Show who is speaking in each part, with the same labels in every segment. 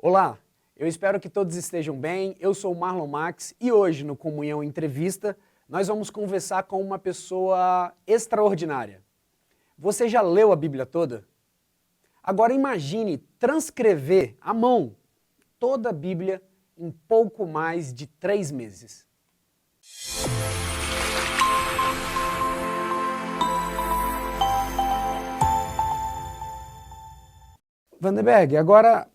Speaker 1: Olá, eu espero que todos estejam bem. Eu sou o Marlon Max e hoje no Comunhão Entrevista nós vamos conversar com uma pessoa extraordinária. Você já leu a Bíblia toda? Agora imagine transcrever à mão toda a Bíblia em pouco mais de 3 meses. Vandenberg, agora,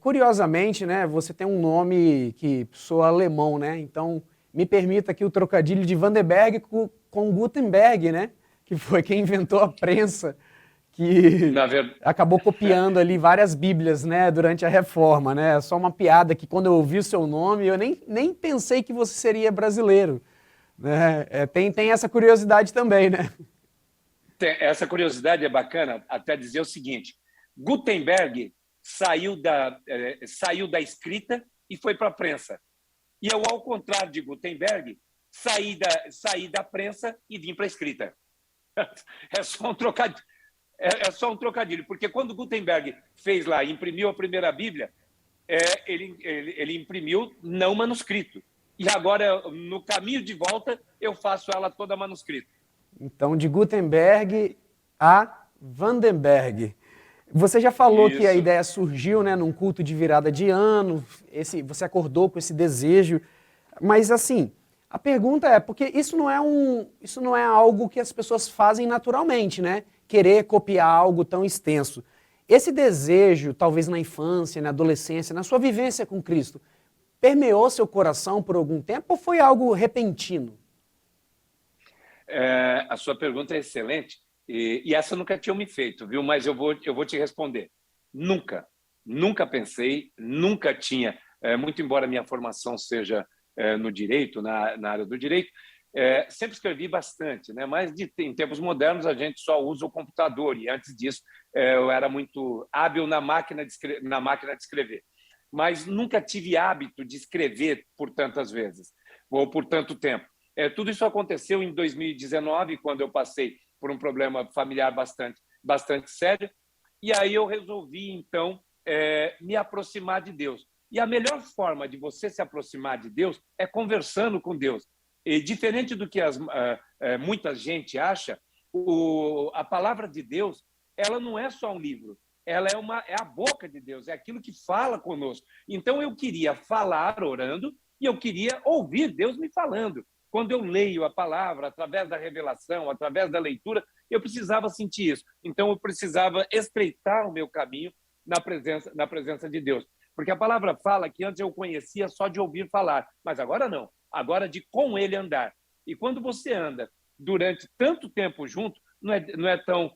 Speaker 1: curiosamente, né, você tem um nome que soa alemão, né? Então, me permita aqui o trocadilho de Vandenberg com Gutenberg, né? Que foi quem inventou a prensa, que
Speaker 2: Na ver...
Speaker 1: acabou copiando ali várias Bíblias, né, durante a Reforma, né? Só uma piada que quando eu ouvi o seu nome, eu nem pensei que você seria brasileiro, né? Tem essa curiosidade também, né?
Speaker 2: Essa curiosidade é bacana, até dizer o seguinte: Gutenberg saiu da escrita e foi para a prensa. E eu, ao contrário de Gutenberg, saí da prensa e vim para a escrita. É só um trocadilho, porque quando Gutenberg fez lá, imprimiu a primeira Bíblia, ele imprimiu não manuscrito. E agora, no caminho de volta, eu faço ela toda manuscrita.
Speaker 1: Então, de Gutenberg a Vandenberg. Você já falou
Speaker 2: Isso.
Speaker 1: que a ideia surgiu, né, num culto de virada de ano, você acordou com esse desejo, mas assim, a pergunta é, porque isso não é algo que as pessoas fazem naturalmente, né? Querer copiar algo tão extenso. Esse desejo, talvez na infância, na adolescência, na sua vivência com Cristo, permeou seu coração por algum tempo ou foi algo repentino?
Speaker 2: A sua pergunta é excelente e essa nunca tinha me feito, viu? Mas eu vou te responder. Nunca pensei, nunca tinha, muito embora a minha formação seja no direito, na área do direito, sempre escrevi bastante, né? Mas em tempos modernos a gente só usa o computador e antes disso eu era muito hábil na máquina de escrever. Mas nunca tive hábito de escrever por tantas vezes ou por tanto tempo. Tudo isso aconteceu em 2019, quando eu passei por um problema familiar bastante sério, e aí eu resolvi, então, me aproximar de Deus. E a melhor forma de você se aproximar de Deus é conversando com Deus. E diferente do que muita gente acha, a palavra de Deus, ela não é só um livro, ela é a boca de Deus, é aquilo que fala conosco. Então eu queria falar orando e eu queria ouvir Deus me falando. Quando eu leio a palavra, através da revelação, através da leitura, eu precisava sentir isso. Então, eu precisava estreitar o meu caminho na presença de Deus. Porque a palavra fala que antes eu conhecia só de ouvir falar, mas agora não. Agora de com ele andar. E quando você anda durante tanto tempo junto, não é tão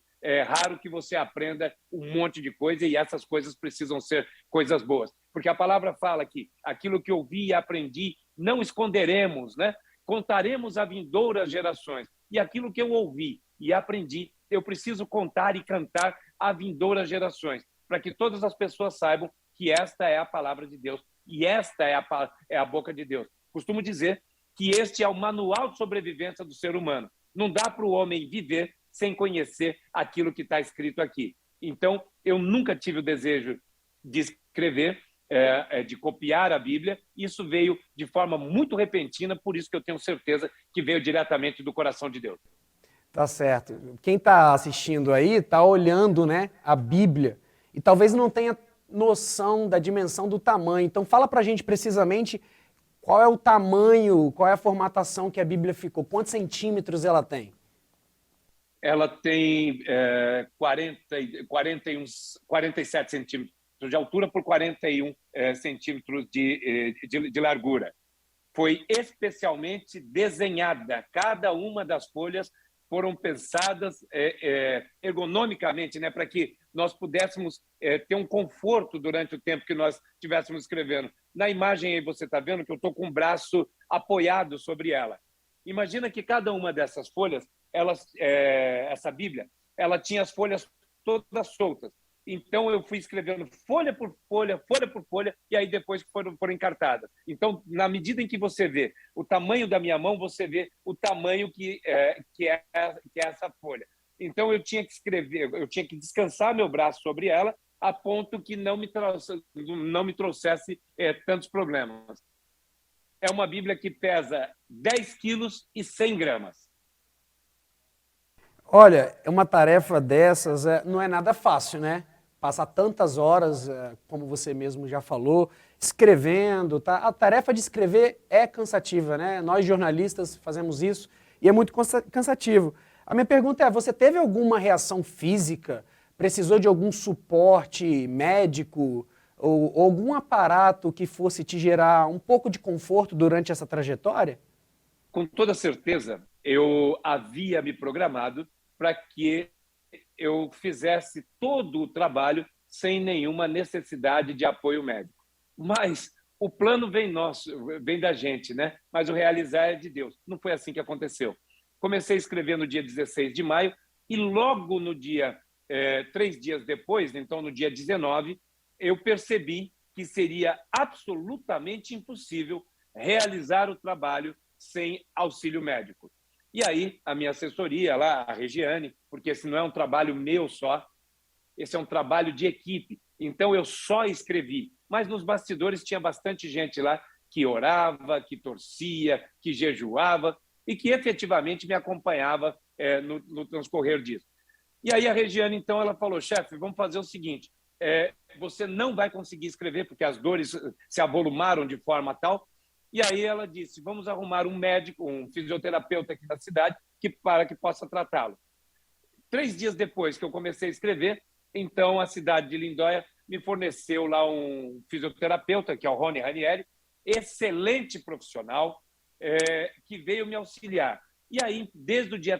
Speaker 2: raro que você aprenda um monte de coisa e essas coisas precisam ser coisas boas. Porque a palavra fala que aquilo que eu vi e aprendi, não esconderemos, né? Contaremos a vindouras gerações. E aquilo que eu ouvi e aprendi, eu preciso contar e cantar a vindouras gerações, para que todas as pessoas saibam que esta é a palavra de Deus e esta é a boca de Deus. Costumo dizer que este é o manual de sobrevivência do ser humano. Não dá para o homem viver sem conhecer aquilo que está escrito aqui. Então, eu nunca tive o desejo de escrever, de copiar a Bíblia. Isso veio de forma muito repentina, por isso que eu tenho certeza que veio diretamente do coração de Deus.
Speaker 1: Tá certo. Quem está assistindo aí está olhando, né, a Bíblia e talvez não tenha noção da dimensão do tamanho. Então fala pra gente precisamente qual é o tamanho, qual é a formatação que a Bíblia ficou, quantos centímetros ela tem?
Speaker 2: Ela tem 47 centímetros de altura por 41 centímetros de largura. Foi especialmente desenhada, cada uma das folhas foram pensadas ergonomicamente, né, para que nós pudéssemos ter um conforto durante o tempo que nós estivéssemos escrevendo. Na imagem aí você está vendo que eu estou com o braço apoiado sobre ela. Imagina que cada uma dessas folhas, essa Bíblia, ela tinha as folhas todas soltas. Então, eu fui escrevendo folha por folha, e aí depois foram encartadas. Então, na medida em que você vê o tamanho da minha mão, você vê o tamanho que é essa folha. Então, eu tinha que escrever, eu tinha que descansar meu braço sobre ela a ponto que não me trouxesse tantos problemas. É uma Bíblia que pesa 10 quilos e 100 gramas.
Speaker 1: Olha, uma tarefa dessas não é nada fácil, né? Passar tantas horas, como você mesmo já falou, escrevendo, tá? A tarefa de escrever é cansativa, né? Nós jornalistas fazemos isso e é muito cansativo. A minha pergunta é, você teve alguma reação física? Precisou de algum suporte médico ou algum aparato que fosse te gerar um pouco de conforto durante essa trajetória?
Speaker 2: Com toda certeza, eu havia me programado para que eu fizesse todo o trabalho sem nenhuma necessidade de apoio médico. Mas o plano vem da gente, né? Mas o realizar é de Deus. Não foi assim que aconteceu. Comecei a escrever no dia 16 de maio e logo no dia, 3 dias depois, então no dia 19, eu percebi que seria absolutamente impossível realizar o trabalho sem auxílio médico. E aí, a minha assessoria lá, a Regiane, porque esse não é um trabalho meu só, esse é um trabalho de equipe. Então, eu só escrevi. Mas nos bastidores tinha bastante gente lá que orava, que torcia, que jejuava e que efetivamente me acompanhava no transcorrer disso. E aí a Regiane, então, ela falou, chefe, vamos fazer o seguinte, você não vai conseguir escrever porque as dores se avolumaram de forma tal. E aí ela disse, vamos arrumar um médico, um fisioterapeuta aqui da cidade para que possa tratá-lo. 3 dias depois que eu comecei a escrever, então a cidade de Lindóia me forneceu lá um fisioterapeuta, que é o Rony Ranieri, excelente profissional, que veio me auxiliar. E aí, desde o dia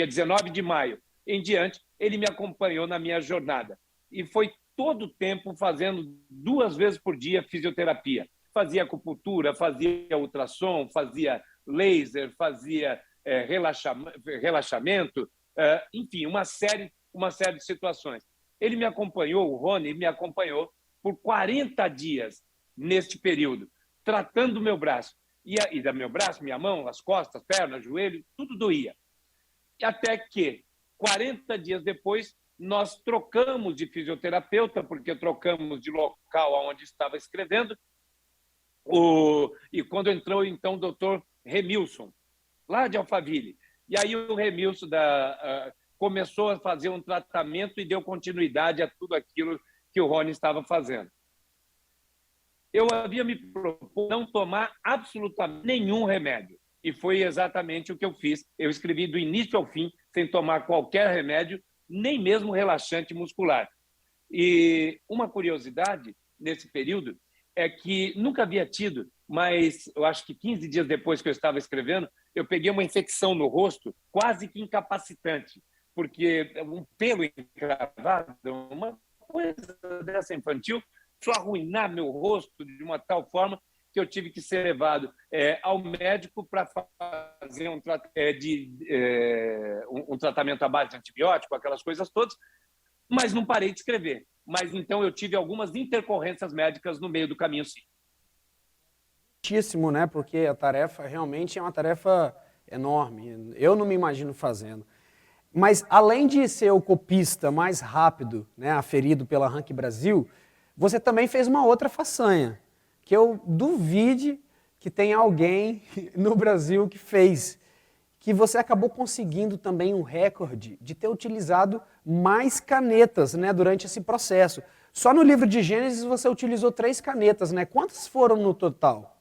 Speaker 2: 19 de maio em diante, ele me acompanhou na minha jornada. E foi todo o tempo fazendo 2 vezes por dia fisioterapia. Fazia acupuntura, fazia ultrassom, fazia laser, fazia relaxamento, enfim, uma série de situações. Ele me acompanhou, o Rony me acompanhou por 40 dias neste período, tratando do meu braço. E da meu braço, minha mão, as costas, pernas, joelho, tudo doía. E até que, 40 dias depois, nós trocamos de fisioterapeuta, porque trocamos de local onde estava escrevendo, e quando entrou, então, o doutor Remilson, lá de Alphaville. E aí o Remilson começou a fazer um tratamento e deu continuidade a tudo aquilo que o Rony estava fazendo. Eu havia me proposto não tomar absolutamente nenhum remédio. E foi exatamente o que eu fiz. Eu escrevi do início ao fim, sem tomar qualquer remédio, nem mesmo relaxante muscular. E uma curiosidade nesse período é que nunca havia tido, mas eu acho que 15 dias depois que eu estava escrevendo, eu peguei uma infecção no rosto quase que incapacitante, porque um pelo encravado, uma coisa dessa infantil, só arruinar meu rosto de uma tal forma que eu tive que ser levado ao médico para fazer um tratamento à base de antibiótico, aquelas coisas todas, mas não parei de escrever. Mas então eu tive algumas intercorrências médicas no meio do caminho, sim.
Speaker 1: Muitíssimo, né? Porque a tarefa realmente é uma tarefa enorme. Eu não me imagino fazendo. Mas além de ser o copista mais rápido, né, aferido pela Rank Brasil, você também fez uma outra façanha, que eu duvide que tenha alguém no Brasil que fez, que você acabou conseguindo também um recorde de ter utilizado mais canetas, né, durante esse processo. Só no livro de Gênesis você utilizou 3 canetas, né? Quantas foram no total?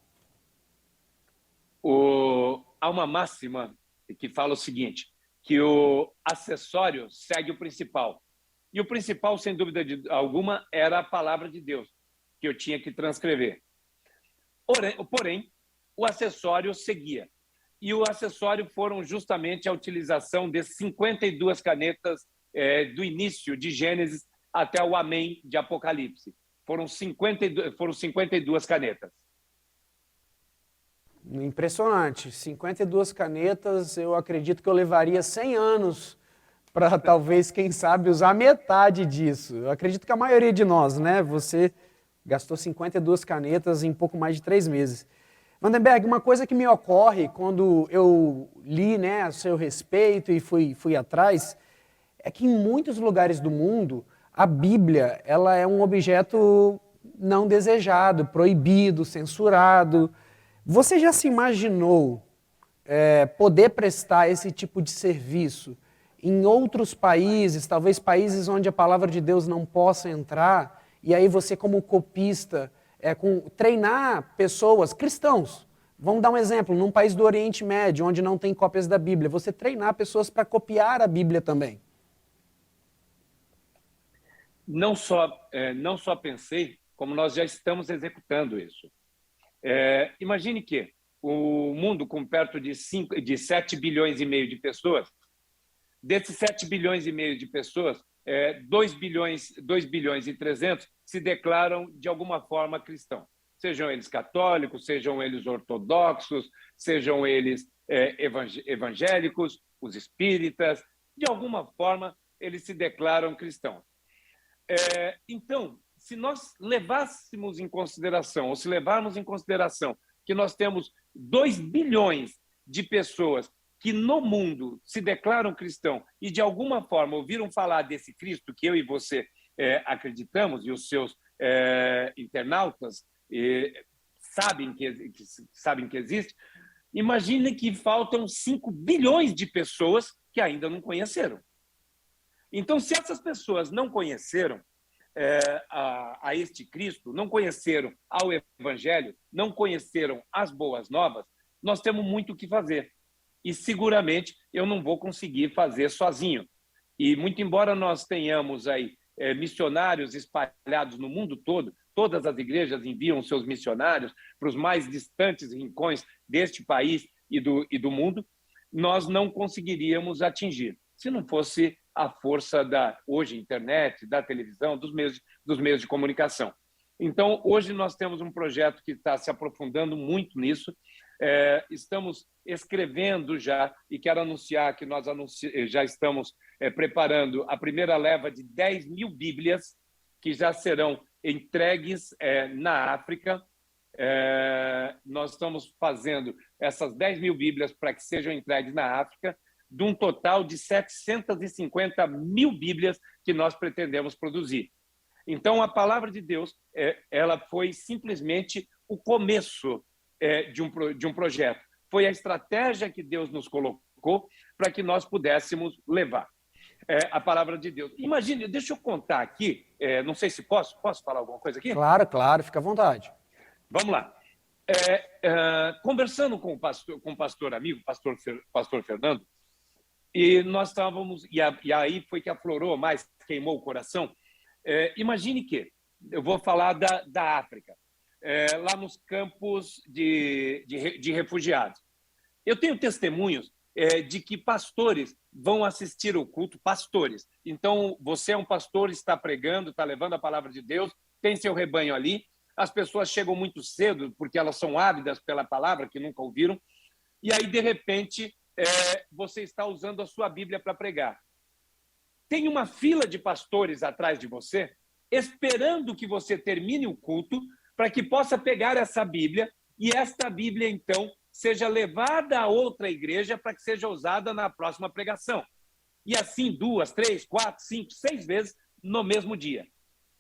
Speaker 2: Há uma máxima que fala o seguinte, que o acessório segue o principal. E o principal, sem dúvida alguma, era a palavra de Deus, que eu tinha que transcrever. Porém, o acessório seguia. E o acessório foram justamente a utilização de 52 canetas do início de Gênesis até o Amém de Apocalipse. Foram 52 canetas.
Speaker 1: Impressionante. 52 canetas, eu acredito que eu levaria 100 anos para talvez, quem sabe, usar metade disso. Eu acredito que a maioria de nós, né? Você gastou 52 canetas em pouco mais de 3 meses. Vandenberg, uma coisa que me ocorre quando eu li, né, a seu respeito e fui atrás, é que em muitos lugares do mundo, a Bíblia ela é um objeto não desejado, proibido, censurado. Você já se imaginou poder prestar esse tipo de serviço em outros países, talvez países onde a palavra de Deus não possa entrar, e aí você como copista, treinar pessoas, cristãos, vamos dar um exemplo, num país do Oriente Médio, onde não tem cópias da Bíblia, você treinar pessoas para copiar a Bíblia também.
Speaker 2: Não só pensei, como nós já estamos executando isso. Imagine que o mundo com perto de 7 bilhões e meio de pessoas, desses 7 bilhões e meio de pessoas, 2 bilhões e 300 se declaram de alguma forma cristãos. Sejam eles católicos, sejam eles ortodoxos, sejam eles evangélicos, os espíritas, de alguma forma eles se declaram cristãos. Então, se nós levássemos em consideração, ou se levarmos em consideração que nós temos 2 bilhões de pessoas que no mundo se declaram cristãos e de alguma forma ouviram falar desse Cristo que eu e você acreditamos, e os seus internautas sabem que existe, imagine que faltam 5 bilhões de pessoas que ainda não conheceram. Então, se essas pessoas não conheceram a este Cristo, não conheceram ao Evangelho, não conheceram as boas novas, nós temos muito o que fazer. E seguramente eu não vou conseguir fazer sozinho. E muito embora nós tenhamos aí missionários espalhados no mundo todo, todas as igrejas enviam seus missionários para os mais distantes rincões deste país e do mundo, nós não conseguiríamos atingir, se não fosse a força da, hoje, internet, da televisão, dos meios de comunicação. Então, hoje nós temos um projeto que está se aprofundando muito nisso. Estamos escrevendo já, e quero anunciar que nós já estamos preparando a primeira leva de 10 mil Bíblias, que já serão entregues na África. Nós estamos fazendo essas 10 mil Bíblias para que sejam entregues na África, de um total de 750 mil Bíblias que nós pretendemos produzir. Então, a palavra de Deus ela foi simplesmente o começo de um projeto. Foi a estratégia que Deus nos colocou para que nós pudéssemos levar a palavra de Deus. Imagine, deixa eu contar aqui, não sei se posso falar alguma coisa aqui?
Speaker 1: Claro, claro, fica à vontade.
Speaker 2: Vamos lá. Conversando com o pastor amigo, pastor Fernando, e nós estávamos, e aí foi que aflorou mais, queimou o coração. Imagine que, eu vou falar da África, lá nos campos de refugiados. Eu tenho testemunhos de que pastores vão assistir o culto, pastores. Então, você é um pastor, está pregando, está levando a palavra de Deus, tem seu rebanho ali, as pessoas chegam muito cedo, porque elas são ávidas pela palavra, que nunca ouviram, e aí, de repente, você está usando a sua Bíblia para pregar. Tem uma fila de pastores atrás de você, esperando que você termine o culto, para que possa pegar essa Bíblia, e esta Bíblia, então, seja levada a outra igreja para que seja usada na próxima pregação. E assim 2, 3, 4, 5, 6 vezes no mesmo dia.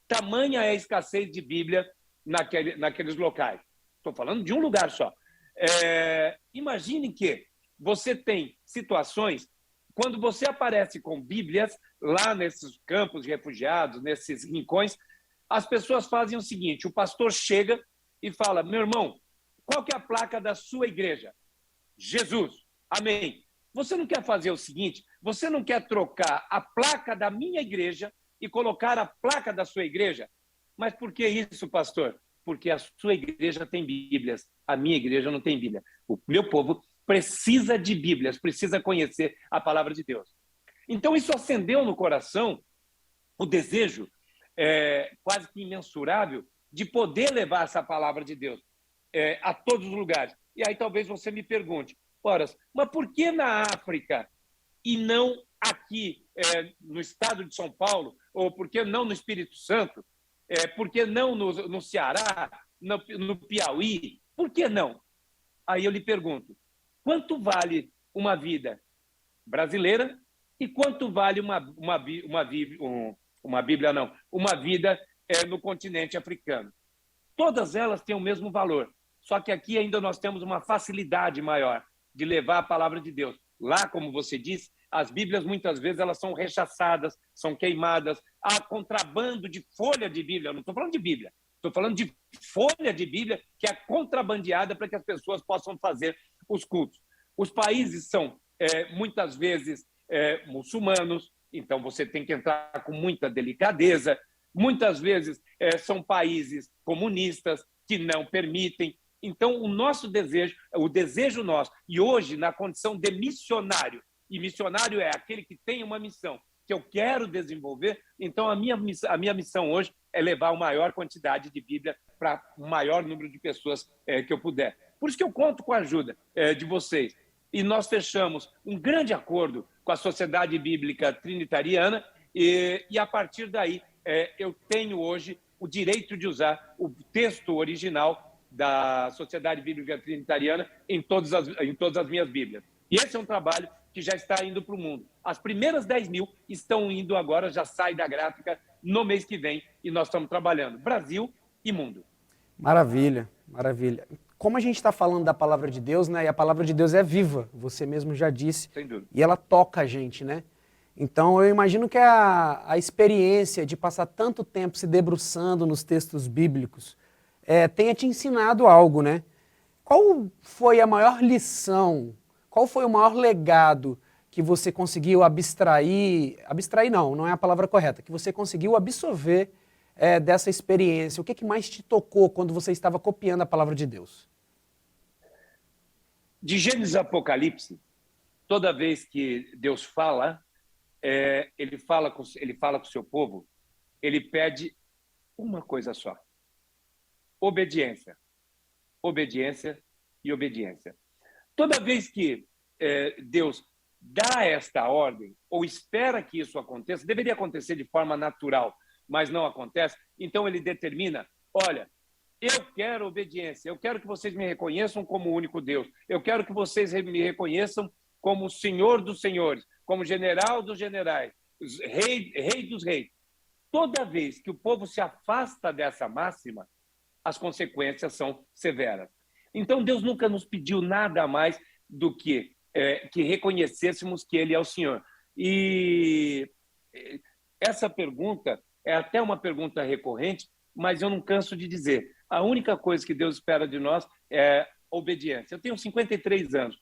Speaker 2: Tamanha é a escassez de Bíblia naqueles locais. Estou falando de um lugar só. Imagine que você tem situações, quando você aparece com Bíblias lá nesses campos de refugiados, nesses rincões, as pessoas fazem o seguinte, o pastor chega e fala, meu irmão, qual que é a placa da sua igreja? Jesus. Amém. Você não quer fazer o seguinte? Você não quer trocar a placa da minha igreja e colocar a placa da sua igreja? Mas por que isso, pastor? Porque a sua igreja tem Bíblias, a minha igreja não tem Bíblia. O meu povo precisa de Bíblias, precisa conhecer a palavra de Deus. Então, isso acendeu no coração o desejo quase que imensurável de poder levar essa palavra de Deus a todos os lugares. E aí talvez você me pergunte, Horas, mas por que na África e não aqui no estado de São Paulo? Ou por que não no Espírito Santo? Por que não no Ceará, no Piauí? Por que não? Aí eu lhe pergunto, quanto vale uma vida brasileira E quanto vale uma Bíblia, não, uma vida no continente africano? Todas elas têm o mesmo valor, só que aqui ainda nós temos uma facilidade maior de levar a palavra de Deus. Lá, como você disse, as Bíblias muitas vezes elas são rechaçadas, são queimadas, há contrabando de folha de Bíblia. Eu não estou falando de Bíblia, estou falando de folha de Bíblia que é contrabandeada para que as pessoas possam fazer os cultos. Os países são muitas vezes muçulmanos, então você tem que entrar com muita delicadeza. Muitas vezes são países comunistas que não permitem. Então, o nosso desejo, o desejo nosso, e hoje, na condição de missionário, e missionário é aquele que tem uma missão que eu quero desenvolver, então a minha missão hoje é levar a maior quantidade de Bíblia para o maior número de pessoas que eu puder. Por isso que eu conto com a ajuda de vocês. E nós fechamos um grande acordo com a Sociedade Bíblica Trinitariana e a partir daí eu tenho hoje o direito de usar o texto original da Sociedade Bíblica Trinitariana em todas as minhas Bíblias. E esse é um trabalho que já está indo para o mundo. As primeiras 10.000 estão indo agora, já sai da gráfica no mês que vem, e nós estamos trabalhando Brasil e mundo.
Speaker 1: Maravilha, maravilha. Como a gente está falando da palavra de Deus, né? E a palavra de Deus é viva, você mesmo já disse.
Speaker 2: Sem dúvida.
Speaker 1: E ela toca a gente, né? Então eu imagino que a experiência de passar tanto tempo se debruçando nos textos bíblicos tenha te ensinado algo, né? Qual foi a maior lição, qual foi o maior legado que você conseguiu abstrair não é a palavra correta, que você conseguiu absorver dessa experiência? O que mais te tocou quando você estava copiando a palavra de Deus?
Speaker 2: De Gênesis a Apocalipse, toda vez que Deus fala, ele fala com o seu povo, ele pede uma coisa só: obediência. Obediência e obediência. Toda vez que Deus dá esta ordem, ou espera que isso aconteça, deveria acontecer de forma natural, mas não acontece, então ele determina: olha, eu quero obediência, eu quero que vocês me reconheçam como o único Deus, eu quero que vocês me reconheçam como o Senhor dos senhores, como general dos generais, rei dos reis. Toda vez que o povo se afasta dessa máxima, as consequências são severas. Então, Deus nunca nos pediu nada mais do que reconhecêssemos que Ele é o Senhor. E essa pergunta é até uma pergunta recorrente, mas eu não canso de dizer. A única coisa que Deus espera de nós é obediência. Eu tenho 53 anos.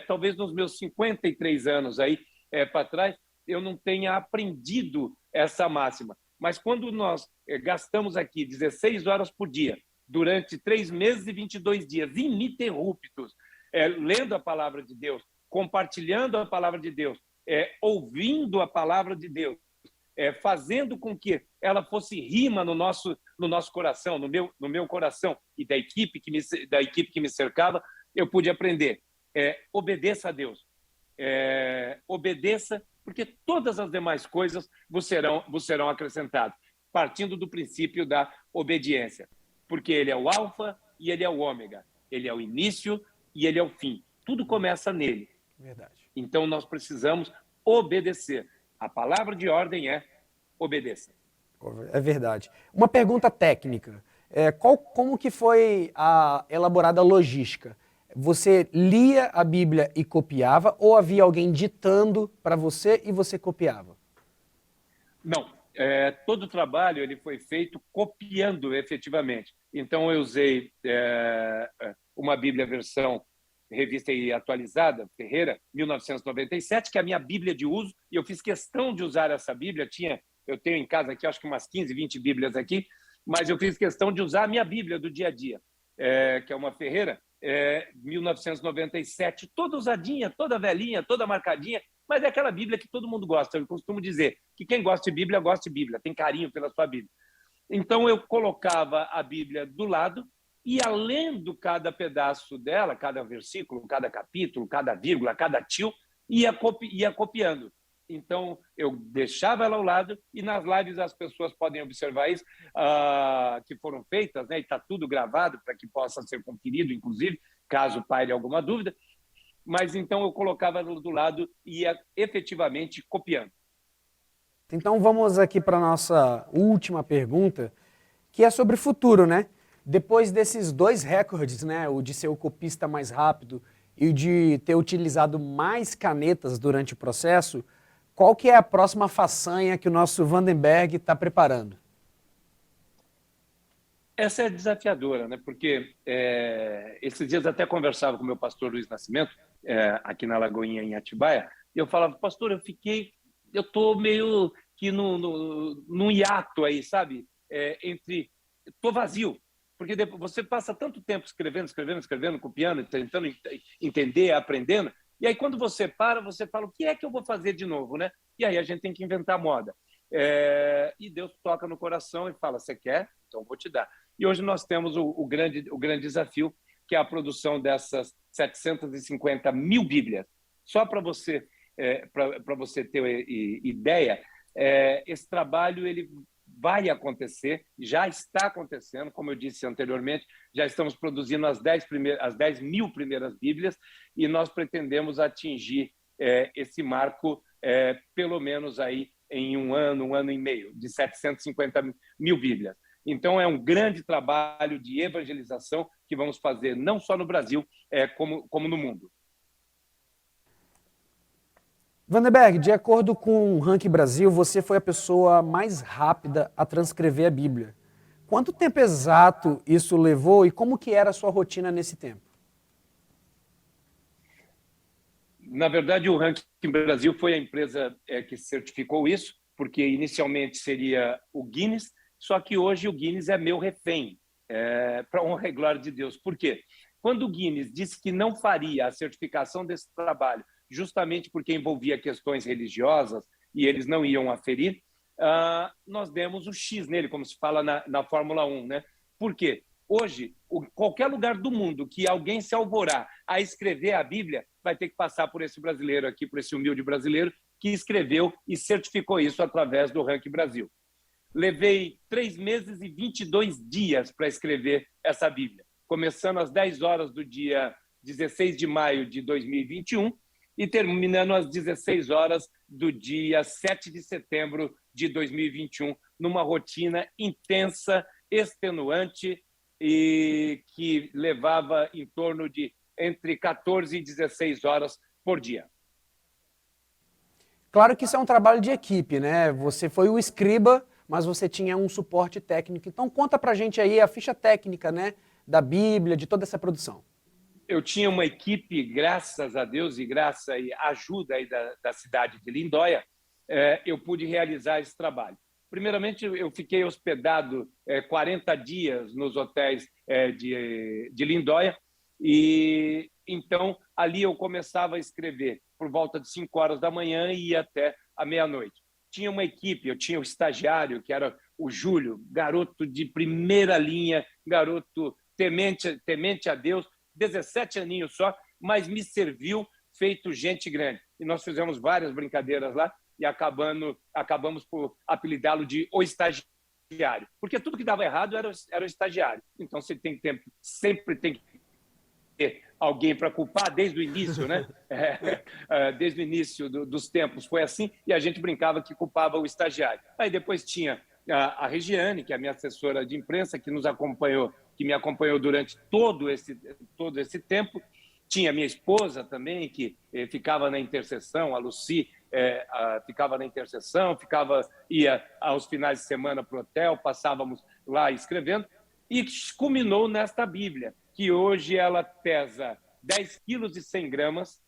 Speaker 2: Talvez nos meus 53 anos aí para trás, eu não tenha aprendido essa máxima. Mas quando nós gastamos aqui 16 horas por dia, durante 3 meses e 22 dias, ininterruptos, lendo a palavra de Deus, compartilhando a palavra de Deus, ouvindo a palavra de Deus, fazendo com que ela fosse rima no nosso coração, no meu coração e da equipe que me cercava, eu pude aprender. Obedeça a Deus. Obedeça, porque todas as demais coisas vos serão acrescentadas, partindo do princípio da obediência. Porque ele é o alfa e ele é o ômega. Ele é o início e ele é o fim. Tudo começa nele.
Speaker 1: Verdade.
Speaker 2: Então nós precisamos obedecer. A palavra de ordem é obedeça.
Speaker 1: É verdade. Uma pergunta técnica. Como que foi elaborada a logística? Você lia a Bíblia e copiava, ou havia alguém ditando para você e você copiava?
Speaker 2: Não. Todo o trabalho ele foi feito copiando efetivamente. Então eu usei uma Bíblia versão revista e atualizada, Ferreira, 1997, que é a minha Bíblia de uso, e eu fiz questão de usar essa Bíblia. Eu tenho em casa aqui, acho que umas 15, 20 Bíblias aqui, mas eu fiz questão de usar a minha Bíblia do dia a dia, que é uma Ferreira, 1997, toda usadinha, toda velhinha, toda marcadinha, mas é aquela Bíblia que todo mundo gosta. Eu costumo dizer que quem gosta de Bíblia, gosta de Bíblia, tem carinho pela sua Bíblia. Então eu colocava a Bíblia do lado, ia lendo cada pedaço dela, cada versículo, cada capítulo, cada vírgula, cada tio, ia copiando. Então, eu deixava ela ao lado, e nas lives as pessoas podem observar isso, que foram feitas, né, e está tudo gravado para que possa ser conferido, inclusive, caso paire alguma dúvida. mas então eu colocava ela do lado e ia efetivamente copiando.
Speaker 1: Então vamos aqui para a nossa última pergunta, que é sobre o futuro, né? Depois desses dois recordes, né, o de ser o copista mais rápido e o de ter utilizado mais canetas durante o processo, qual que é a próxima façanha que o nosso Vandenberg está preparando?
Speaker 2: Essa é desafiadora, né? Porque esses dias até conversava com o meu pastor Luiz Nascimento, aqui na Lagoinha, em Atibaia, e eu falava, pastor, eu estou meio que num hiato aí, sabe? Estou vazio, porque depois, você passa tanto tempo escrevendo, copiando, tentando entender, aprendendo, e aí quando você para, você fala, o que é que eu vou fazer de novo, né? E aí a gente tem que inventar moda. E Deus toca no coração e fala, você quer? Então vou te dar. E hoje nós temos o grande desafio, que é a produção dessas 750 mil Bíblias. Só para você ter ideia, esse trabalho ele vai acontecer, já está acontecendo, como eu disse anteriormente, já estamos produzindo as 10 mil primeiras Bíblias e nós pretendemos atingir esse marco pelo menos aí em um ano e meio, de 750 mil Bíblias. Então, é um grande trabalho de evangelização que vamos fazer não só no Brasil, como no mundo.
Speaker 1: Vandenberg, de acordo com o Ranking Brasil, você foi a pessoa mais rápida a transcrever a Bíblia. Quanto tempo exato isso levou e como que era a sua rotina nesse tempo?
Speaker 2: Na verdade, o Ranking Brasil foi a empresa que certificou isso, porque inicialmente seria o Guinness, só que hoje o Guinness é meu refém, para honra e glória de Deus. Por quê? Quando o Guinness disse que não faria a certificação desse trabalho, justamente porque envolvia questões religiosas e eles não iam aferir, nós demos o X nele, como se fala na Fórmula 1. Né? Por quê? Hoje, qualquer lugar do mundo que alguém se alvorar a escrever a Bíblia, vai ter que passar por esse brasileiro aqui, por esse humilde brasileiro, que escreveu e certificou isso através do Ranking Brasil. Levei 3 meses e 22 dias para escrever essa Bíblia, começando às 10 horas do dia 16 de maio de 2021 e terminando às 16 horas do dia 7 de setembro de 2021, numa rotina intensa, extenuante e que levava em torno de entre 14 e 16 horas por dia.
Speaker 1: Claro que isso é um trabalho de equipe, né? Você foi o escriba, mas você tinha um suporte técnico. Então conta pra gente aí a ficha técnica, né, da Bíblia, de toda essa produção.
Speaker 2: Eu tinha uma equipe, graças a Deus e graças à ajuda aí da cidade de Lindóia, eu pude realizar esse trabalho. Primeiramente, eu fiquei hospedado 40 dias nos hotéis de Lindóia e então ali eu começava a escrever por volta de 5 horas da manhã e ia até a meia-noite. Tinha uma equipe, eu tinha o estagiário, que era o Júlio, garoto de primeira linha, garoto temente a Deus, 17 aninhos só, mas me serviu feito gente grande. E nós fizemos várias brincadeiras lá e acabamos por apelidá-lo de O Estagiário. Porque tudo que dava errado era o estagiário. Então, você sempre tem que ter alguém para culpar desde o início, né? Desde o início dos tempos foi assim, e a gente brincava que culpava o estagiário. Aí depois tinha a Regiane, que é a minha assessora de imprensa, que me acompanhou durante todo esse tempo. Tinha a minha esposa também, que ficava na intercessão, a Lucy ficava na intercessão, ia aos finais de semana para o hotel, passávamos lá escrevendo, e culminou nesta Bíblia, que hoje ela pesa 10 quilos e 100 gramas,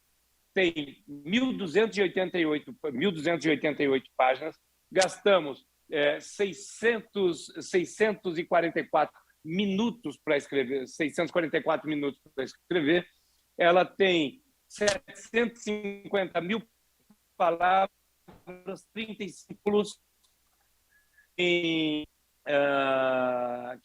Speaker 2: tem 1.288 páginas, gastamos 644 minutos para escrever, 644 minutos para escrever, ela tem 750 mil palavras, 35 quilos, que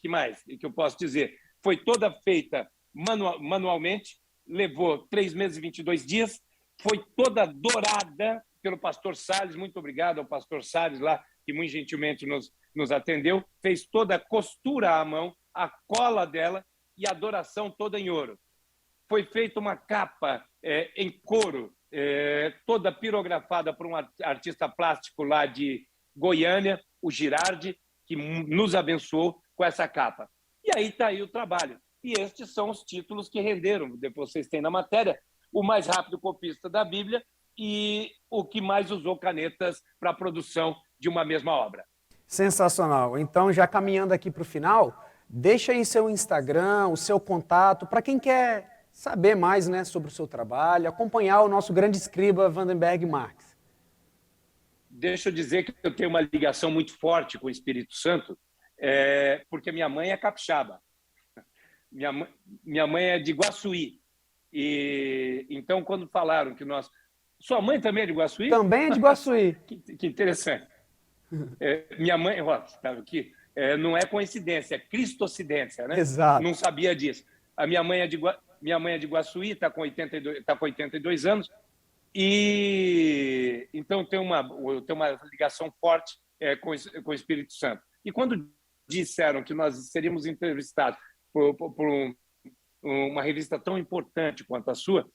Speaker 2: mais que eu posso dizer? Foi toda feita manualmente, levou 3 meses e 22 dias, foi toda dourada pelo pastor Salles, muito obrigado ao pastor Salles lá, que muito gentilmente nos atendeu, fez toda a costura à mão, a cola dela e a douração toda em ouro. foi feita uma capa em couro, toda pirografada por um artista plástico lá de Goiânia, o Girardi, que nos abençoou com essa capa. E aí está aí o trabalho. E estes são os títulos que renderam, depois vocês têm na matéria, o mais rápido copista da Bíblia e o que mais usou canetas para a produção de uma mesma obra.
Speaker 1: Sensacional. Então, já caminhando aqui para o final, deixa aí seu Instagram, o seu contato, para quem quer saber mais, né, sobre o seu trabalho, acompanhar o nosso grande escriba Vandenberg Marques.
Speaker 2: Deixa eu dizer que eu tenho uma ligação muito forte com o Espírito Santo, porque minha mãe é capixaba. Minha mãe é de Guaçuí. E então, quando falaram que nós... Sua mãe também é de Guaçuí?
Speaker 1: Também é de Guaçuí.
Speaker 2: Que interessante. Minha mãe, ó, tá aqui, não é coincidência, é cristocidência, né?
Speaker 1: Exato.
Speaker 2: Não sabia disso. A minha mãe é de Guaçuí, está com 82 anos, e então tem uma ligação forte com o Espírito Santo. E quando disseram que nós seríamos entrevistados por uma revista tão importante quanto a sua,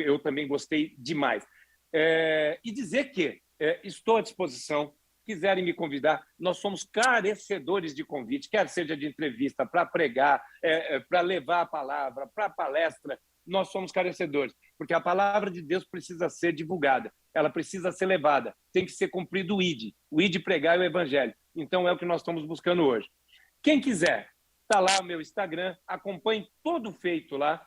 Speaker 2: eu também gostei demais. E dizer que estou à disposição, quiserem me convidar, nós somos carecedores de convite, quer seja de entrevista, para pregar, para levar a palavra, para palestra, nós somos carecedores, porque a palavra de Deus precisa ser divulgada, ela precisa ser levada, tem que ser cumprido o ID pregar é o evangelho. Então é o que nós estamos buscando hoje. Quem quiser, está lá o meu Instagram, acompanhe todo feito lá,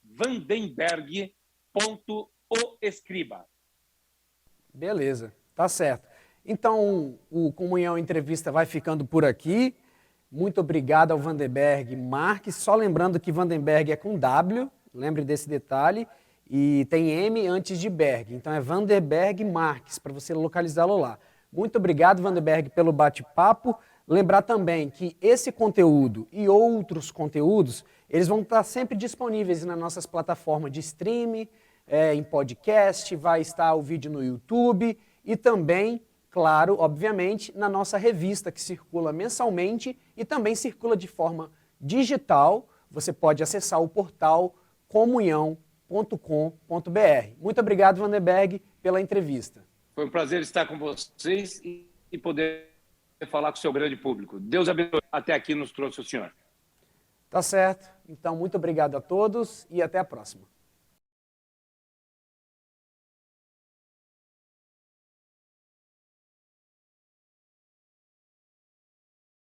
Speaker 2: @vandenberg.oescriba.
Speaker 1: Beleza, tá certo. Então, o Comunhão Entrevista vai ficando por aqui. Muito obrigado ao Vandenberg Marques. Só lembrando que Vandenberg é com W, lembre desse detalhe, e tem M antes de Berg. Então é Vandenberg Marques, para você localizá-lo lá. Muito obrigado, Vandenberg, pelo bate-papo. Lembrar também que esse conteúdo e outros conteúdos, eles vão estar sempre disponíveis nas nossas plataformas de streaming, em podcast, vai estar o vídeo no YouTube e também, claro, obviamente, na nossa revista que circula mensalmente e também circula de forma digital. Você pode acessar o portal comunhão.com.br. Muito obrigado, Vandenberg, pela entrevista.
Speaker 2: Foi um prazer estar com vocês e poder falar com o seu grande público. Deus abençoe. Até aqui nos trouxe o senhor.
Speaker 1: Tá certo. Então, muito obrigado a todos e até a próxima.